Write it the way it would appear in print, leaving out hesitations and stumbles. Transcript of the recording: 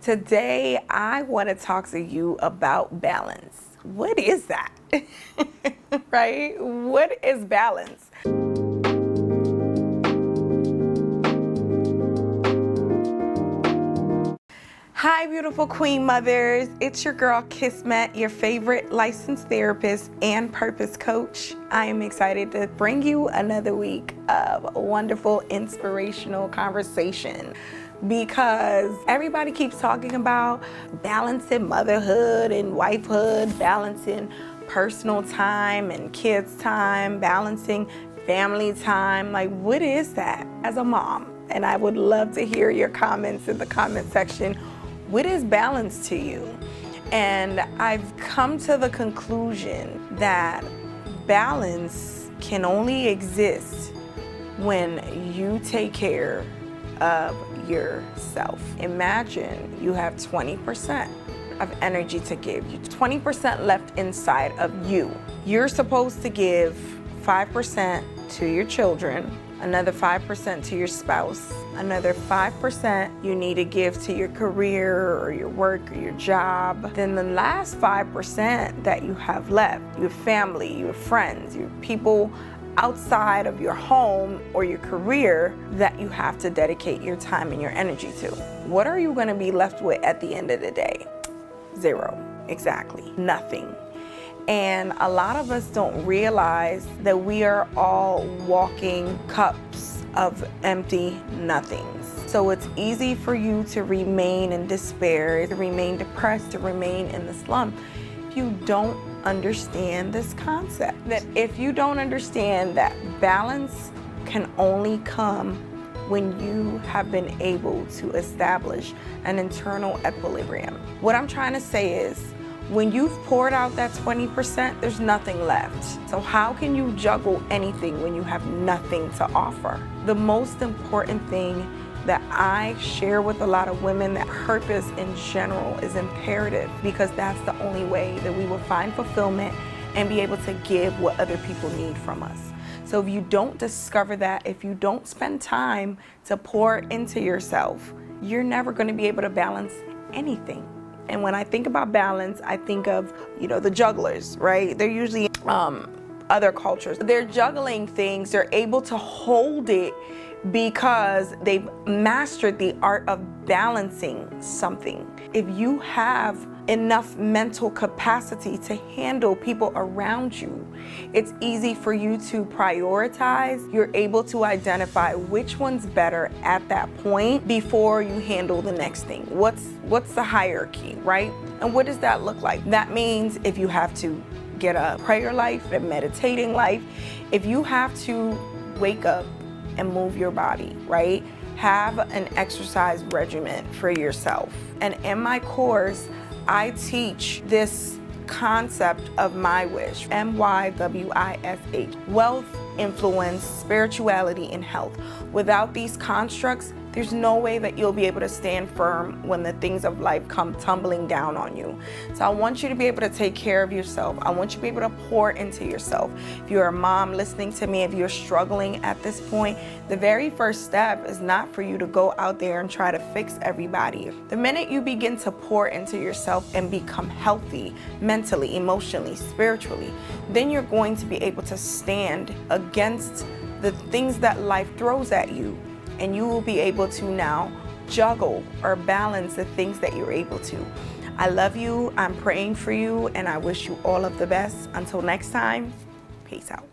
Today, I want to talk to you about balance. What is that? Right? What is balance? Hi, beautiful queen mothers. It's your girl, Kismet, your favorite licensed therapist and purpose coach. I am excited to bring you another week of a wonderful, inspirational conversation, because everybody keeps talking about balancing motherhood and wifehood, balancing personal time and kids time, balancing family time. Like, what is that as a mom? And I would love to hear your comments in the comment section. What is balance to you? And I've come to the conclusion that balance can only exist when you take care of yourself. Imagine you have 20% of energy to give. You 20% left inside of you. You're supposed to give 5% to your children, another 5% to your spouse, another 5% you need to give to your career or your work or your job. Then the last 5% that you have left, your family, your friends, your people outside of your home or your career that you have to dedicate your time and your energy to. What are you going to be left with at the end of the day? Zero. Exactly. Nothing. And a lot of us don't realize that we are all walking cups of empty nothings. So it's easy for you to remain in despair, to remain depressed, to remain in the slump if you don't understand this concept. That if you don't understand that balance can only come when you have been able to establish an internal equilibrium. What I'm trying to say is, when you've poured out that 20%, there's nothing left. So how can you juggle anything when you have nothing to offer? The most important thing that I share with a lot of women, that purpose in general is imperative, because that's the only way that we will find fulfillment and be able to give what other people need from us. So if you don't discover that, if you don't spend time to pour into yourself, you're never going to be able to balance anything. And when I think about balance, I think of, the jugglers, right? They're usually other cultures. They're juggling things. They're able to hold it because they've mastered the art of balancing something. If you have enough mental capacity to handle people around you, it's easy for you to prioritize. You're able to identify which one's better at that point before you handle the next thing. What's the hierarchy, right? And what does that look like? That means if you have to get a prayer life, a meditating life, if you have to wake up and move your body, right? Have an exercise regimen for yourself. And in my course, I teach this concept of my wish, M-Y-W-I-S-H, wealth, influence, spirituality, and health. Without these constructs, there's no way that you'll be able to stand firm when the things of life come tumbling down on you. So I want you to be able to take care of yourself. I want you to be able to pour into yourself. If you're a mom listening to me, if you're struggling at this point, the very first step is not for you to go out there and try to fix everybody. The minute you begin to pour into yourself and become healthy mentally, emotionally, spiritually, then you're going to be able to stand against the things that life throws at you. And you will be able to now juggle or balance the things that you're able to. I love you, I'm praying for you, and I wish you all of the best. Until next time, peace out.